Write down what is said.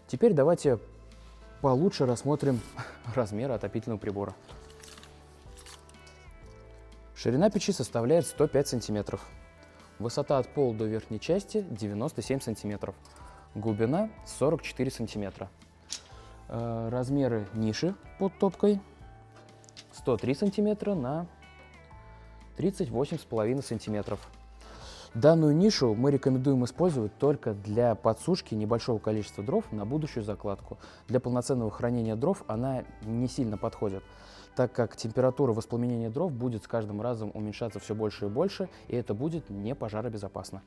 Теперь давайте получше рассмотрим размеры отопительного прибора. Ширина печи составляет 105 сантиметров. Высота от пола до верхней части 97 сантиметров. Глубина 44 сантиметра. Размеры ниши под топкой 103 сантиметра на 38,5 сантиметров. Данную нишу мы рекомендуем использовать только для подсушки небольшого количества дров на будущую закладку. Для полноценного хранения дров она не сильно подходит, так как температура воспламенения дров будет с каждым разом уменьшаться все больше и больше, и это будет не пожаробезопасно.